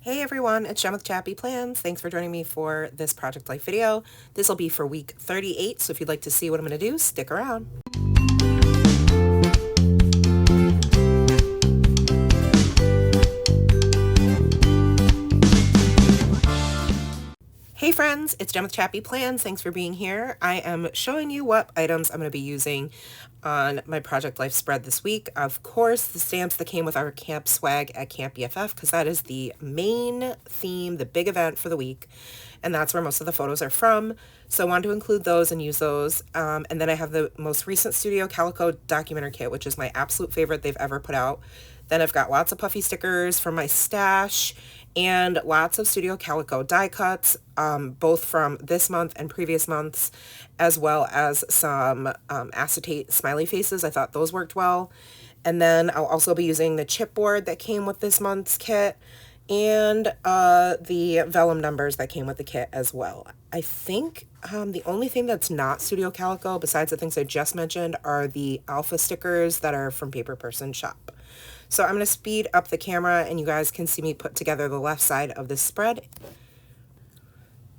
Hey everyone, it's Jen with ChappyPlans. Thanks for joining me for this Project Life video. This will be for week 38, so if you'd like to see what I'm going to do, stick around. Hey friends, it's Jen with ChappyPlans. Thanks for being here. I am showing you what items I'm going to be using on my Project Life spread this week. Of course, the stamps that came with our camp swag at Camp BFF, because that is the main theme, the big event for the week, and that's where most of the photos are from. So I wanted to include those and use those. And then I have the most recent Studio Calico documentary kit, which is my absolute favorite they've ever put out. Then I've got lots of puffy stickers from my stash and lots of Studio Calico die cuts, both from this month and previous months, as well as some acetate smiley faces. I thought those worked well. And then I'll also be using the chipboard that came with this month's kit and the vellum numbers that came with the kit as well. I think the only thing that's not Studio Calico, besides the things I just mentioned, are the alpha stickers that are from Paper Person Shop. So I'm going to speed up the camera and you guys can see me put together the left side of this spread.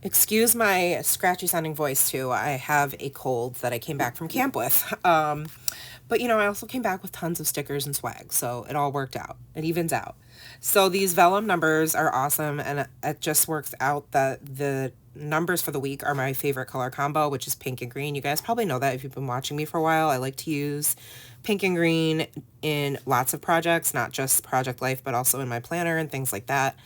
Excuse my scratchy sounding voice too. I have a cold that I came back from camp with. But you know, I also came back with tons of stickers and swag, so it all worked out. It evens out. So these vellum numbers are awesome, and it just works out that the numbers for the week are my favorite color combo, which is pink and green. You guys probably know that if you've been watching me for a while. I like to use pink and green in lots of projects, not just Project Life, but also in my planner and things like that.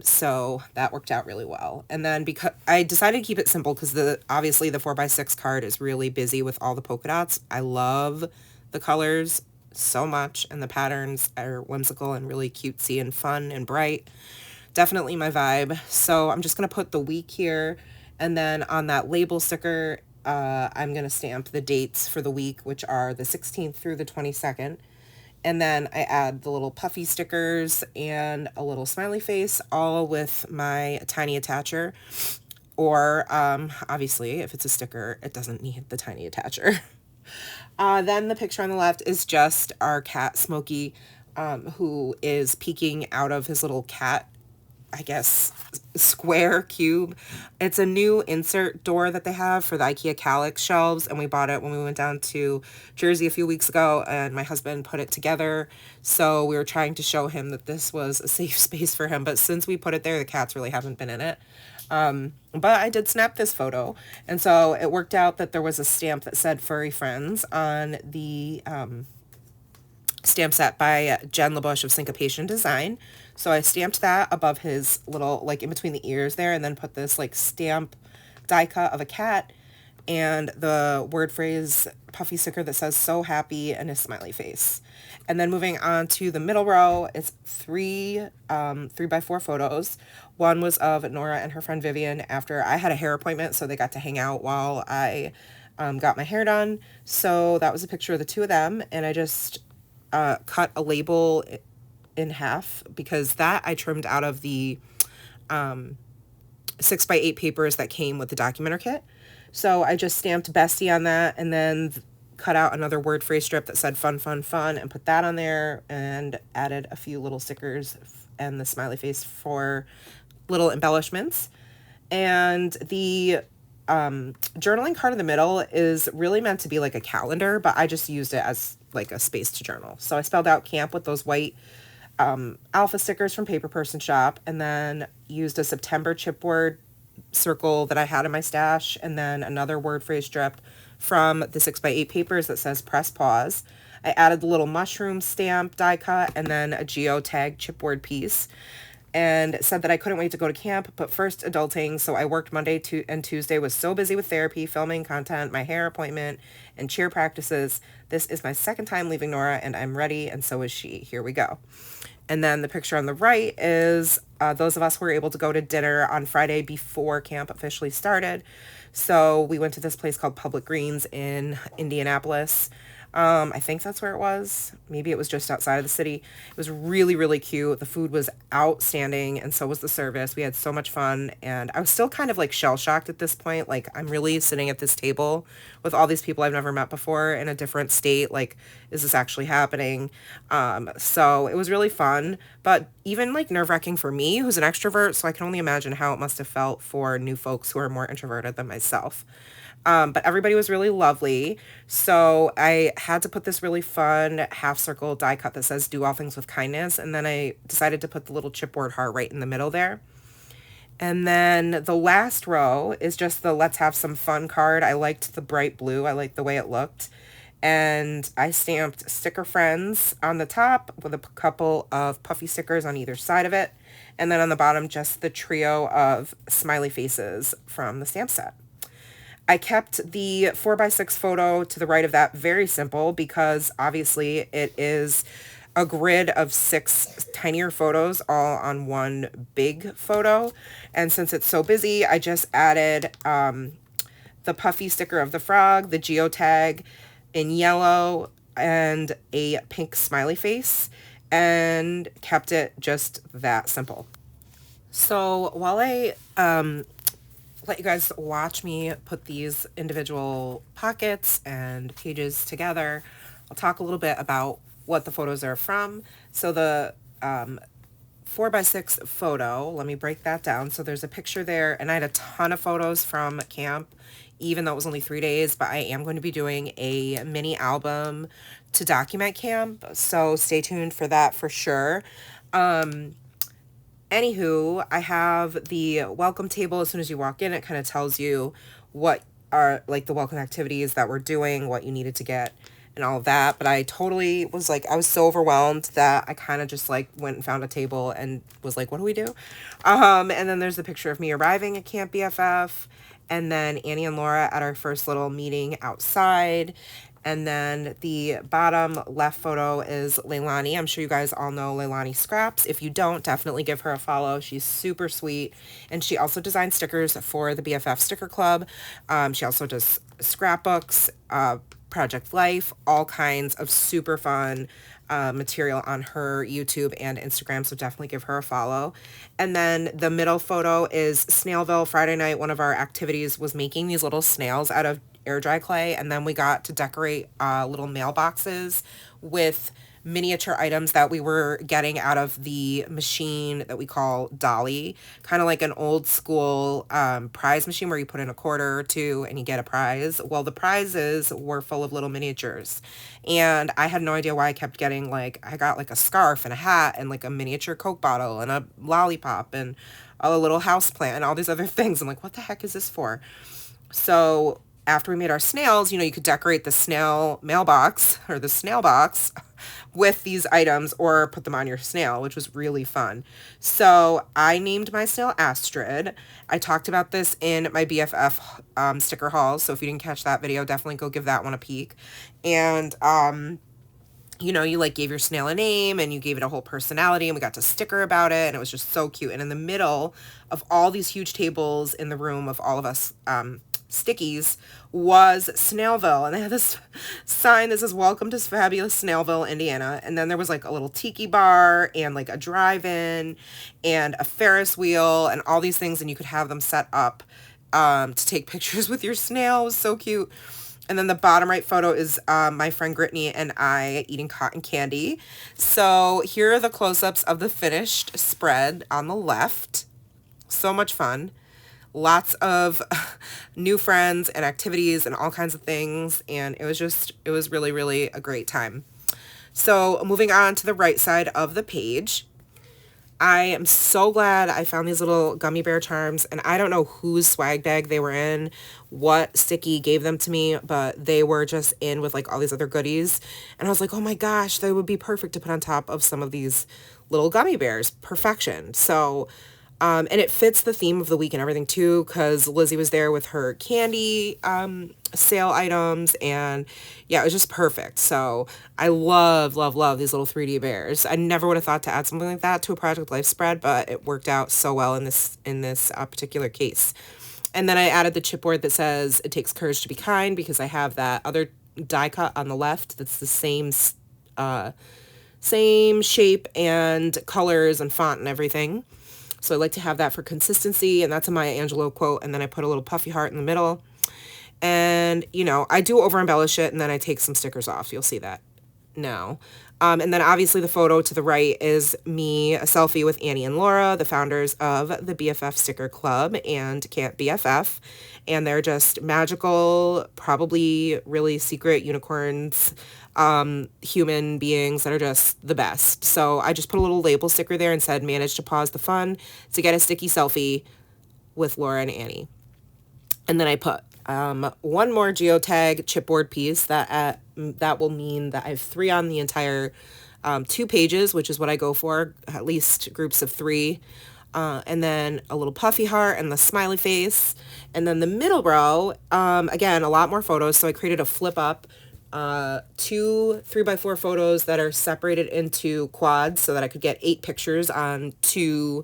So that worked out really well. And then because I decided to keep it simple because obviously the 4x6 card is really busy with all the polka dots. I love the colors so much and the patterns are whimsical and really cutesy and fun and bright. Definitely my vibe. So I'm just going to put the week here, and then on that label sticker, I'm going to stamp the dates for the week, which are the 16th through the 22nd. And then I add the little puffy stickers and a little smiley face, all with my tiny attacher. Or obviously, if it's a sticker, it doesn't need the tiny attacher. Then the picture on the left is just our cat, Smokey, who is peeking out of his little cat, I guess, square cube. It's a new insert door that they have for the IKEA Calyx shelves, and we bought it when we went down to Jersey a few weeks ago, and my husband put it together. So we were trying to show him that this was a safe space for him, but since we put it there, the cats really haven't been in it. But I did snap this photo, and so it worked out that there was a stamp that said Furry Friends on the stamp set by Jen LaBush of Syncopation Design. So I stamped that above his little, like in between the ears there, and then put this like stamp die cut of a cat and the word phrase puffy sticker that says so happy and a smiley face. And then moving on to the middle row, it's three 3x4 photos. One was of Nora and her friend Vivian after I had a hair appointment, so they got to hang out while I got my hair done. So that was a picture of the two of them, and I just cut a label in half because that I trimmed out of the 6x8 papers that came with the documentary kit. So I just stamped Bestie on that and then cut out another word phrase strip that said fun, fun, fun, and put that on there and added a few little stickers and the smiley face for little embellishments. And the journaling card in the middle is really meant to be like a calendar, but I just used it as like a space to journal. So I spelled out camp with those white alpha stickers from Paper Person Shop, and then used a September chipboard circle that I had in my stash, and then another word phrase strip from the 6x8 papers that says press pause. I added the little mushroom stamp die cut and then a geotag chipboard piece, and said that I couldn't wait to go to camp, but first adulting, so I worked Monday and Tuesday, was so busy with therapy, filming content, my hair appointment, and cheer practices. This is my second time leaving Nora, and I'm ready, and so is she. Here we go. And then the picture on the right is those of us who were able to go to dinner on Friday before camp officially started. So we went to this place called Public Greens in Indianapolis. I think that's where it was. Maybe it was just outside of the city. It was really, really cute. The food was outstanding, and so was the service. We had so much fun, and I was still kind of like shell shocked at this point. Like, I'm really sitting at this table with all these people I've never met before in a different state. Like, is this actually happening? So it was really fun, but even like nerve wracking for me, who's an extrovert. So I can only imagine how it must have felt for new folks who are more introverted than myself. But everybody was really lovely. So I had to put this really fun half circle die cut that says do all things with kindness. And then I decided to put the little chipboard heart right in the middle there. And then the last row is just the let's have some fun card. I liked the bright blue. I liked the way it looked. And I stamped sticker friends on the top with a couple of puffy stickers on either side of it. And then on the bottom, just the trio of smiley faces from the stamp set. I kept the 4x6 photo to the right of that very simple because obviously it is a grid of 6 tinier photos all on one big photo. And since it's so busy, I just added the puffy sticker of the frog, the geotag in yellow, and a pink smiley face, and kept it just that simple. So while I let you guys watch me put these individual pockets and pages together, I'll talk a little bit about what the photos are from. So the 4x6 photo, let me break that down. So there's a picture there, and I had a ton of photos from camp, even though it was only 3 days, but I am going to be doing a mini album to document camp, so stay tuned for that for sure. Anywho, I have the welcome table. As soon as you walk in, it kind of tells you what are like the welcome activities that we're doing, what you needed to get, and all of that. But I totally was like, I was so overwhelmed that I kind of just like went and found a table and was like, what do we do? And then there's the picture of me arriving at Camp BFF, and then Annie and Laura at our first little meeting outside. And then the bottom left photo is Leilani. I'm sure you guys all know Leilani Scraps. If you don't, definitely give her a follow. She's super sweet. And she also designs stickers for the BFF Sticker Club. She also does scrapbooks, Project Life, all kinds of super fun material on her YouTube and Instagram, so definitely give her a follow. And then the middle photo is Snailville. Friday night, one of our activities was making these little snails out of air dry clay, and then we got to decorate little mailboxes with miniature items that we were getting out of the machine that we call Dolly, kind of like an old school prize machine where you put in a quarter or two and you get a prize. Well, the prizes were full of little miniatures, and I had no idea why I kept getting, like, I got like a scarf and a hat and like a miniature Coke bottle and a lollipop and a little house plant and all these other things. I'm like, what the heck is this for? So after we made our snails, you could decorate the snail mailbox or the snail box with these items or put them on your snail, which was really fun. So I named my snail Astrid. I talked about this in my BFF sticker haul. So if you didn't catch that video, definitely go give that one a peek. And, you like gave your snail a name and you gave it a whole personality, and we got to sticker about it, and it was just so cute. And in the middle of all these huge tables in the room of all of us, stickies, was Snailville, and they had this sign that says welcome to fabulous Snailville, Indiana. And then there was like a little tiki bar and like a drive-in and a Ferris wheel and all these things, and you could have them set up to take pictures with your snail. It was so cute. And then the bottom right photo is my friend Brittany and I eating cotton candy. So here are the close-ups of the finished spread on the left. So much fun. Lots of new friends and activities and all kinds of things. And it was really, really a great time. So moving on to the right side of the page, I am so glad I found these little gummy bear charms, and I don't know whose swag bag they were in, what sticky gave them to me, but they were just in with like all these other goodies. And I was like, oh my gosh, they would be perfect to put on top of some of these little gummy bears. Perfection. So and it fits the theme of the week and everything too, because Lizzie was there with her candy sale items, and yeah, it was just perfect. So I love these little 3D bears. I never would have thought to add something like that to a Project Life spread, but it worked out so well in this particular case. And then I added the chipboard that says it takes courage to be kind, because I have that other die cut on the left that's the same shape and colors and font and everything. So I like to have that for consistency, and that's a Maya Angelou quote, and then I put a little puffy heart in the middle. And, you know, I do over embellish it, and then I take some stickers off. You'll see that now. And then obviously the photo to the right is me, a selfie with Annie and Laura, the founders of the BFF Sticker Club and Camp BFF. And they're just magical, probably really secret unicorns, human beings that are just the best. So I just put a little label sticker there and said, managed to pause the fun to get a sticky selfie with Laura and Annie. And then I put one more geotag chipboard piece that will mean that I have 3 on the entire 2 pages, which is what I go for, at least groups of 3. And then a little puffy heart and the smiley face. And then the middle row, again, a lot more photos. So I created a flip up, 2 3x4 photos that are separated into quads so that I could get 8 pictures on 2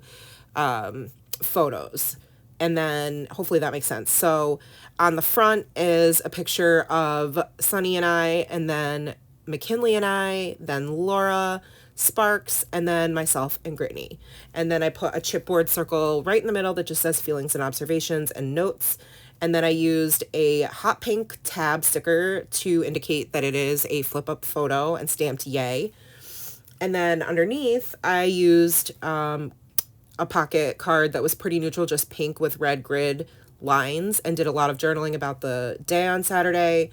photos. And then hopefully that makes sense. So on the front is a picture of Sunny and I, and then McKinley and I, then Laura, Sparks, and then myself and Brittany. And then I put a chipboard circle right in the middle that just says feelings and observations and notes. And then I used a hot pink tab sticker to indicate that it is a flip up photo and stamped yay. And then underneath I used a pocket card that was pretty neutral, just pink with red grid lines, and did a lot of journaling about the day on Saturday.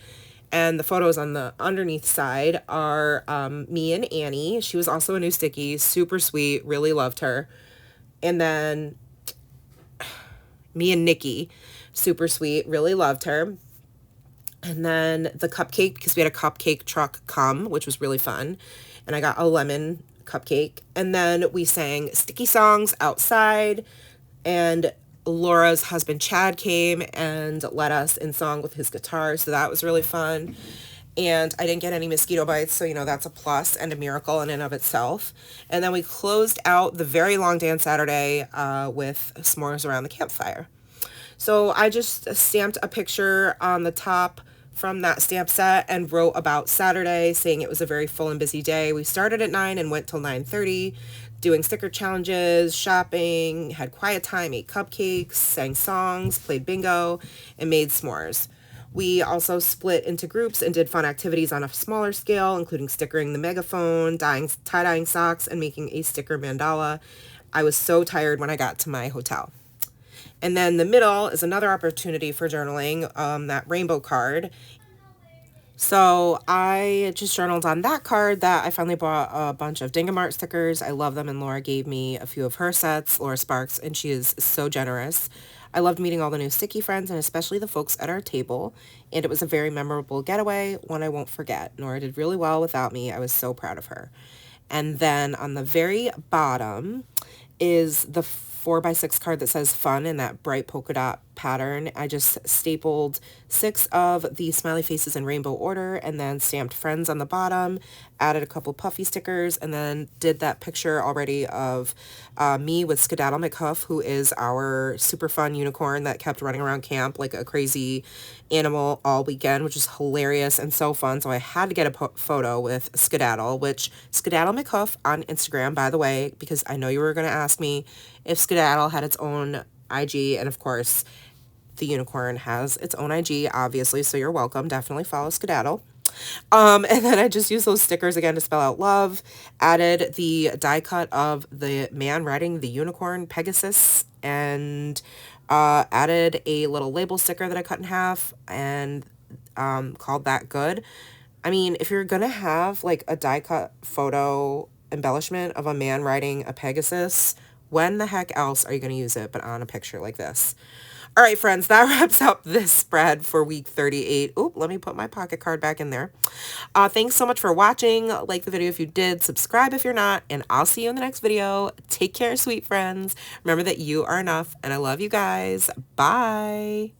And the photos on the underneath side are me and Annie. She was also a new sticky, super sweet, really loved her. And then me and Nikki, super sweet, really loved her. And then the cupcake, because we had a cupcake truck come, which was really fun. And I got a lemon cupcake. And then we sang sticky songs outside, and Laura's husband Chad came and led us in song with his guitar, so that was really fun. And I didn't get any mosquito bites, so you know that's a plus and a miracle in and of itself. And then we closed out the very long day on Saturday with s'mores around the campfire. So I just stamped a picture on the top from that stamp set and wrote about Saturday, saying it was a very full and busy day. We started at 9 and went till 9:30, doing sticker challenges, shopping, had quiet time, ate cupcakes, sang songs, played bingo, and made s'mores. We also split into groups and did fun activities on a smaller scale, including stickering the megaphone, tie-dyeing socks, and making a sticker mandala. I was so tired when I got to my hotel. And then the middle is another opportunity for journaling, that rainbow card. So I just journaled on that card that I finally bought a bunch of Dingamart stickers. I love them, and Laura gave me a few of her sets, Laura Sparks, and she is so generous. I loved meeting all the new sticky friends, and especially the folks at our table, and it was a very memorable getaway, one I won't forget. Nora did really well without me. I was so proud of her. And then on the very bottom is the 4x6 card that says fun in that bright polka dot pattern. I just stapled 6 of the smiley faces in rainbow order and then stamped friends on the bottom, added a couple puffy stickers, and then did that picture already of me with Skedaddle McHuff, who is our super fun unicorn that kept running around camp like a crazy animal all weekend, which is hilarious and so fun. So I had to get a photo with Skedaddle, which Skedaddle McHuff on Instagram, by the way, because I know you were going to ask me if Skedaddle had its own IG, and of course the unicorn has its own IG, obviously, so you're welcome. Definitely follow Skedaddle. And then I just used those stickers again to spell out love, added the die cut of the man riding the unicorn Pegasus, and added a little label sticker that I cut in half and called that good. I mean, if you're gonna have like a die cut photo embellishment of a man riding a Pegasus, when the heck else are you going to use it but on a picture like this? All right, friends, that wraps up this spread for week 38. Oop, let me put my pocket card back in there. Thanks so much for watching. Like the video if you did, subscribe if you're not, and I'll see you in the next video. Take care, sweet friends. Remember that you are enough, and I love you guys. Bye.